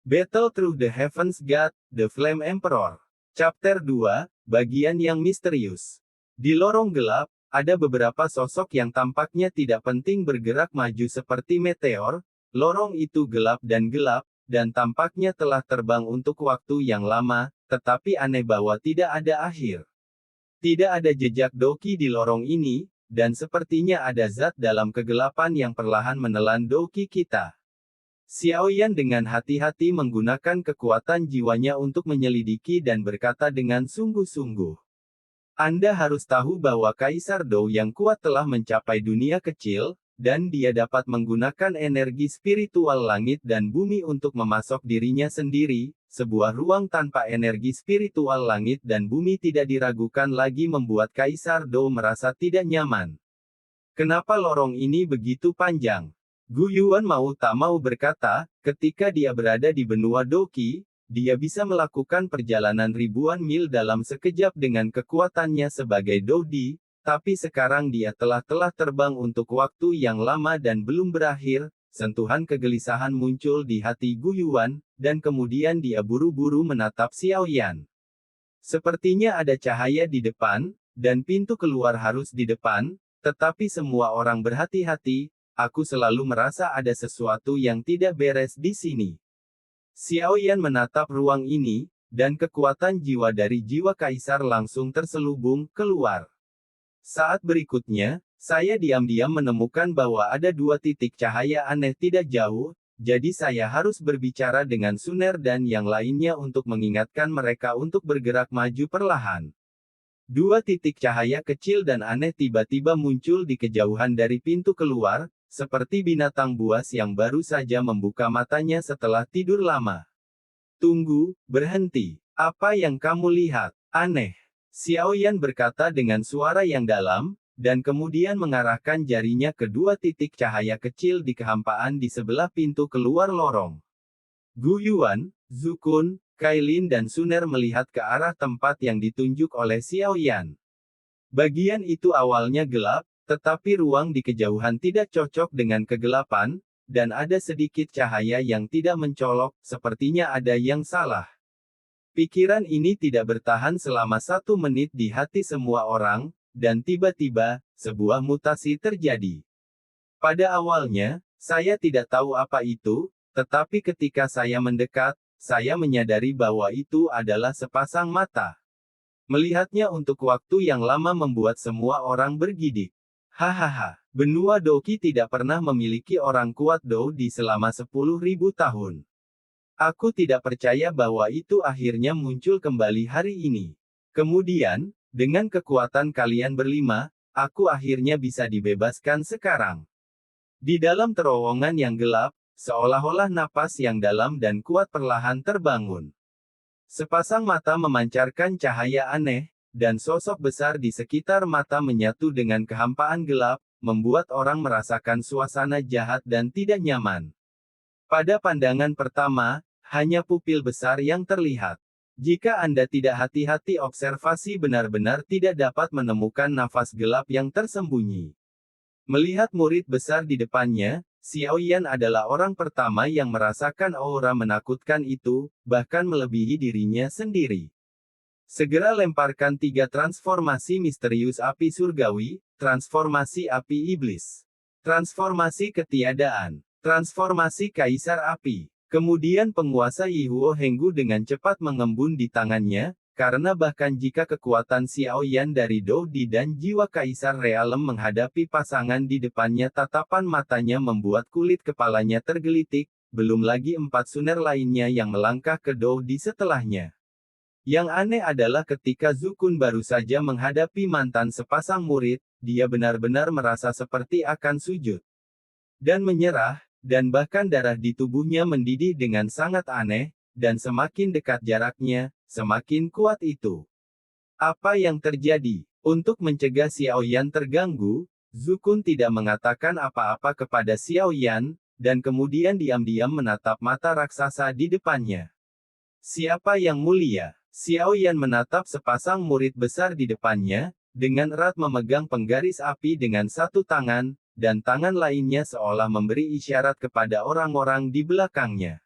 Battle Through the Heavens God, The Flame Emperor. Chapter 2, bagian yang misterius. Di lorong gelap, ada beberapa sosok yang tampaknya tidak penting bergerak maju seperti meteor. Lorong itu gelap, dan tampaknya telah terbang untuk waktu yang lama, tetapi aneh bahwa tidak ada akhir. Tidak ada jejak Doki di lorong ini, dan sepertinya ada zat dalam kegelapan yang perlahan menelan Doki kita. Xiaoyan dengan hati-hati menggunakan kekuatan jiwanya untuk menyelidiki dan berkata dengan sungguh-sungguh. Anda harus tahu bahwa Kaisar Dou yang kuat telah mencapai dunia kecil, dan dia dapat menggunakan energi spiritual langit dan bumi untuk memasok dirinya sendiri. Sebuah ruang tanpa energi spiritual langit dan bumi tidak diragukan lagi membuat Kaisar Dou merasa tidak nyaman. Kenapa lorong ini begitu panjang? Gu Yuan mau tak mau berkata, ketika dia berada di benua Doki, dia bisa melakukan perjalanan ribuan mil dalam sekejap dengan kekuatannya sebagai Doudi, tapi sekarang dia telah terbang untuk waktu yang lama dan belum berakhir. Sentuhan kegelisahan muncul di hati Gu Yuan, dan kemudian dia buru-buru menatap Xiaoyan. Sepertinya ada cahaya di depan, dan pintu keluar harus di depan, tetapi semua orang berhati-hati. Aku selalu merasa ada sesuatu yang tidak beres di sini. Xiaoyan menatap ruang ini, dan kekuatan jiwa dari jiwa kaisar langsung terselubung keluar. Saat berikutnya, saya diam-diam menemukan bahwa ada dua titik cahaya aneh tidak jauh, jadi saya harus berbicara dengan Suner dan yang lainnya untuk mengingatkan mereka untuk bergerak maju perlahan. Dua titik cahaya kecil dan aneh tiba-tiba muncul di kejauhan dari pintu keluar, seperti binatang buas yang baru saja membuka matanya setelah tidur lama. Tunggu, berhenti. Apa yang kamu lihat? Aneh. Xiaoyan berkata dengan suara yang dalam, dan kemudian mengarahkan jarinya ke dua titik cahaya kecil di kehampaan di sebelah pintu keluar lorong. Gu Yuan, Zukun, Kailin dan Suner melihat ke arah tempat yang ditunjuk oleh Xiaoyan. Bagian itu awalnya gelap, tetapi ruang di kejauhan tidak cocok dengan kegelapan, dan ada sedikit cahaya yang tidak mencolok, sepertinya ada yang salah. Pikiran ini tidak bertahan selama 1 menit di hati semua orang, dan tiba-tiba, sebuah mutasi terjadi. Pada awalnya, saya tidak tahu apa itu, tetapi ketika saya mendekat, saya menyadari bahwa itu adalah sepasang mata. Melihatnya untuk waktu yang lama membuat semua orang bergidik. Hahaha, benua Doki tidak pernah memiliki orang kuat Dou di selama 10.000 tahun. Aku tidak percaya bahwa itu akhirnya muncul kembali hari ini. Kemudian, dengan kekuatan kalian berlima, aku akhirnya bisa dibebaskan sekarang. Di dalam terowongan yang gelap, seolah-olah napas yang dalam dan kuat perlahan terbangun. Sepasang mata memancarkan cahaya aneh, dan sosok besar di sekitar mata menyatu dengan kehampaan gelap, membuat orang merasakan suasana jahat dan tidak nyaman. Pada pandangan pertama, hanya pupil besar yang terlihat. Jika Anda tidak hati-hati, observasi benar-benar tidak dapat menemukan nafas gelap yang tersembunyi. Melihat murid besar di depannya, Xiaoyan adalah orang pertama yang merasakan aura menakutkan itu, bahkan melebihi dirinya sendiri. Segera lemparkan 3 transformasi misterius api surgawi, transformasi api iblis, transformasi ketiadaan, transformasi kaisar api. Kemudian penguasa Yihuo Henggu dengan cepat mengembun di tangannya, karena bahkan jika kekuatan Xiaoyan dari Doudi dan jiwa kaisar realem menghadapi pasangan di depannya, tatapan matanya membuat kulit kepalanya tergelitik, belum lagi 4 Suner lainnya yang melangkah ke Doudi setelahnya. Yang aneh adalah ketika Zukun baru saja menghadapi mantan sepasang murid, dia benar-benar merasa seperti akan sujud dan menyerah, dan bahkan darah di tubuhnya mendidih dengan sangat aneh, dan semakin dekat jaraknya, semakin kuat itu. Apa yang terjadi? Untuk mencegah Xiaoyan terganggu, Zukun tidak mengatakan apa-apa kepada Xiaoyan, dan kemudian diam-diam menatap mata raksasa di depannya. Siapa yang mulia? Xiaoyan menatap sepasang murid besar di depannya, dengan erat memegang penggaris api dengan satu tangan, dan tangan lainnya seolah memberi isyarat kepada orang-orang di belakangnya.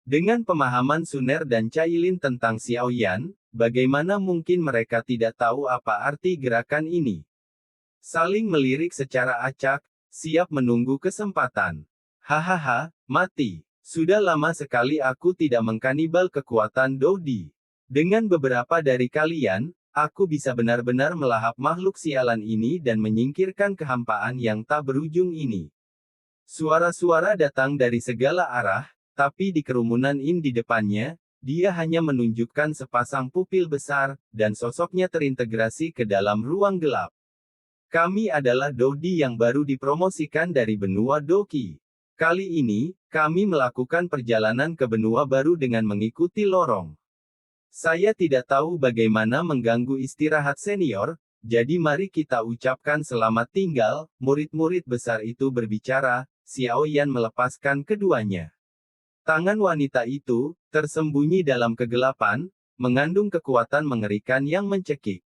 Dengan pemahaman Suner dan Cailin tentang Xiaoyan, bagaimana mungkin mereka tidak tahu apa arti gerakan ini? Saling melirik secara acak, siap menunggu kesempatan. Hahaha, mati. Sudah lama sekali aku tidak mengkanibal kekuatan Dodi. Dengan beberapa dari kalian, aku bisa benar-benar melahap makhluk sialan ini dan menyingkirkan kehampaan yang tak berujung ini. Suara-suara datang dari segala arah, tapi di kerumunan di depannya, dia hanya menunjukkan sepasang pupil besar, dan sosoknya terintegrasi ke dalam ruang gelap. Kami adalah Dodi yang baru dipromosikan dari benua Doki. Kali ini, kami melakukan perjalanan ke benua baru dengan mengikuti lorong. Saya tidak tahu bagaimana mengganggu istirahat senior, jadi mari kita ucapkan selamat tinggal. Murid-murid besar itu berbicara, Xiaoyan melepaskan keduanya. Tangan wanita itu, tersembunyi dalam kegelapan, mengandung kekuatan mengerikan yang mencekik.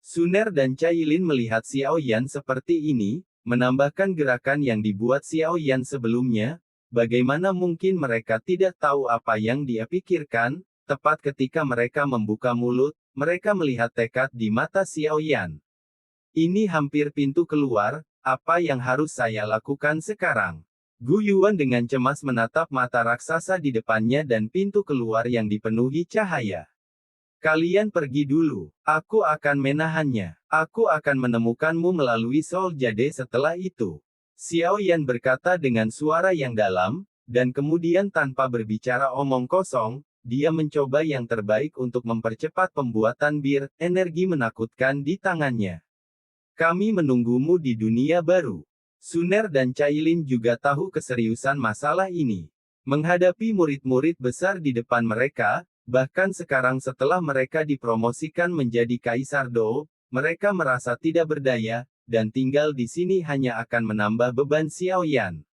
Suner dan Cailin melihat Xiaoyan seperti ini, menambahkan gerakan yang dibuat Xiaoyan sebelumnya. Bagaimana mungkin mereka tidak tahu apa yang dia pikirkan? Tepat ketika mereka membuka mulut, mereka melihat tekad di mata Xiaoyan. Ini hampir pintu keluar, apa yang harus saya lakukan sekarang? Gu Yuan dengan cemas menatap mata raksasa di depannya dan pintu keluar yang dipenuhi cahaya. Kalian pergi dulu, aku akan menahannya. Aku akan menemukanmu melalui Soul Jade setelah itu. Xiaoyan berkata dengan suara yang dalam, dan kemudian tanpa berbicara omong kosong, dia mencoba yang terbaik untuk mempercepat pembuatan bir, energi menakutkan di tangannya. Kami menunggumu di dunia baru. Suner dan Cailin juga tahu keseriusan masalah ini. Menghadapi murid-murid besar di depan mereka, bahkan sekarang setelah mereka dipromosikan menjadi Kaisar Dou, mereka merasa tidak berdaya, dan tinggal di sini hanya akan menambah beban Xiaoyan.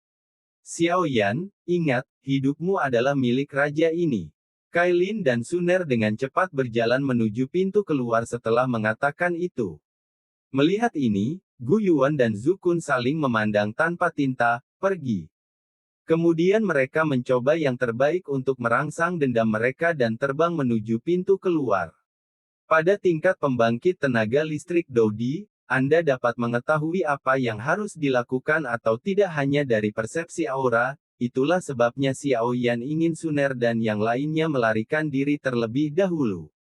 Xiaoyan, ingat, hidupmu adalah milik raja ini. Cailin dan Suner dengan cepat berjalan menuju pintu keluar setelah mengatakan itu. Melihat ini, Gu Yuan dan Zhu Kun saling memandang tanpa tinta, pergi. Kemudian mereka mencoba yang terbaik untuk merangsang dendam mereka dan terbang menuju pintu keluar. Pada tingkat pembangkit tenaga listrik Dodi, Anda dapat mengetahui apa yang harus dilakukan atau tidak hanya dari persepsi aura, itulah sebabnya Xiaoyan ingin Suner dan yang lainnya melarikan diri terlebih dahulu.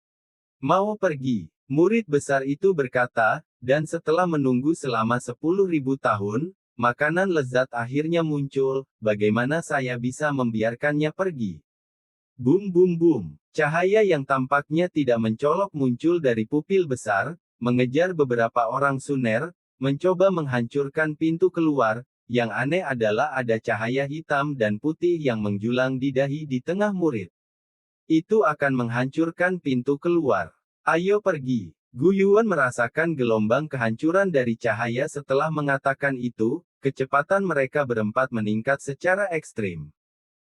Mau pergi, murid besar itu berkata, dan setelah menunggu selama 10.000 tahun, makanan lezat akhirnya muncul, bagaimana saya bisa membiarkannya pergi? Bum bum bum, cahaya yang tampaknya tidak mencolok muncul dari pupil besar, mengejar beberapa orang Suner, mencoba menghancurkan pintu keluar. Yang aneh adalah ada cahaya hitam dan putih yang menjulang di dahi di tengah murid. Itu akan menghancurkan pintu keluar. Ayo pergi. Gu Yuan merasakan gelombang kehancuran dari cahaya setelah mengatakan itu, kecepatan mereka berempat meningkat secara ekstrim.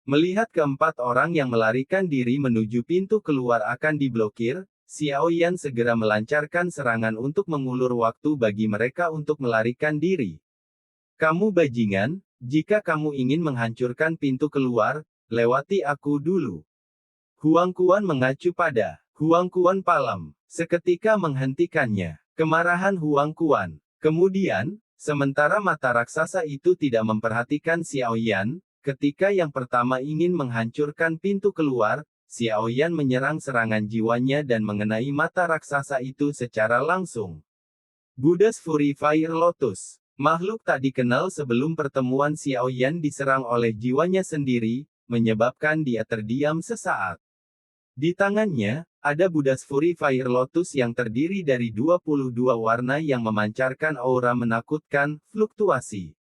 Melihat keempat orang yang melarikan diri menuju pintu keluar akan diblokir, Xiaoyan segera melancarkan serangan untuk mengulur waktu bagi mereka untuk melarikan diri. Kamu bajingan, jika kamu ingin menghancurkan pintu keluar, lewati aku dulu. Huang Kuan mengacu pada Huang Kuan Palam. Seketika menghentikannya. Kemarahan Huang Kuan. Kemudian, sementara mata raksasa itu tidak memperhatikan Xiaoyan, ketika yang pertama ingin menghancurkan pintu keluar, Xiaoyan menyerang serangan jiwanya dan mengenai mata raksasa itu secara langsung. Buddha's Fury Fire Lotus. Makhluk tak dikenal sebelum pertemuan Xiaoyan diserang oleh jiwanya sendiri, menyebabkan dia terdiam sesaat. Di tangannya, ada Buddha's Fury Fire Lotus yang terdiri dari 22 warna yang memancarkan aura menakutkan, fluktuasi.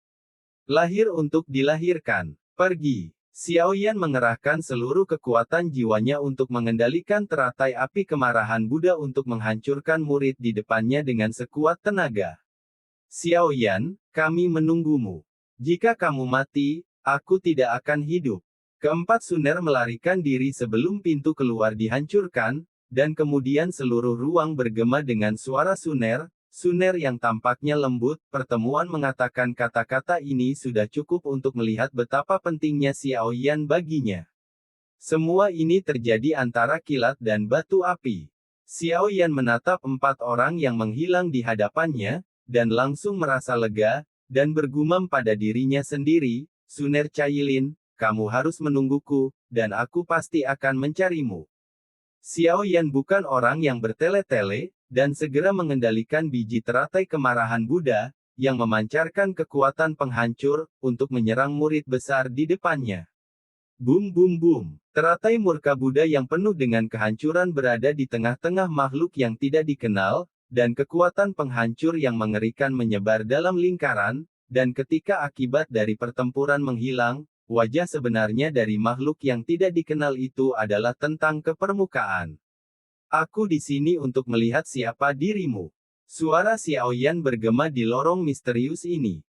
Lahir untuk dilahirkan. Pergi. Xiaoyan mengerahkan seluruh kekuatan jiwanya untuk mengendalikan teratai api kemarahan Buddha untuk menghancurkan murid di depannya dengan sekuat tenaga. Xiaoyan, kami menunggumu. Jika kamu mati, aku tidak akan hidup. Keempat Suner melarikan diri sebelum pintu keluar dihancurkan, dan kemudian seluruh ruang bergema dengan suara Suner yang tampaknya lembut. Pertemuan mengatakan kata-kata ini sudah cukup untuk melihat betapa pentingnya Xiaoyan baginya. Semua ini terjadi antara kilat dan batu api. Xiao Yan menatap 4 orang yang menghilang di hadapannya, dan langsung merasa lega, dan bergumam pada dirinya sendiri, Suner Cailin, kamu harus menungguku, dan aku pasti akan mencarimu. Xiao Yan bukan orang yang bertele-tele, dan segera mengendalikan biji teratai kemarahan Buddha, yang memancarkan kekuatan penghancur, untuk menyerang murid besar di depannya. Bum bum bum. Teratai murka Buddha yang penuh dengan kehancuran berada di tengah-tengah makhluk yang tidak dikenal, dan kekuatan penghancur yang mengerikan menyebar dalam lingkaran, dan ketika akibat dari pertempuran menghilang, wajah sebenarnya dari makhluk yang tidak dikenal itu adalah tentang ke permukaan. Aku di sini untuk melihat siapa dirimu. Suara Xiao Yan bergema di lorong misterius ini.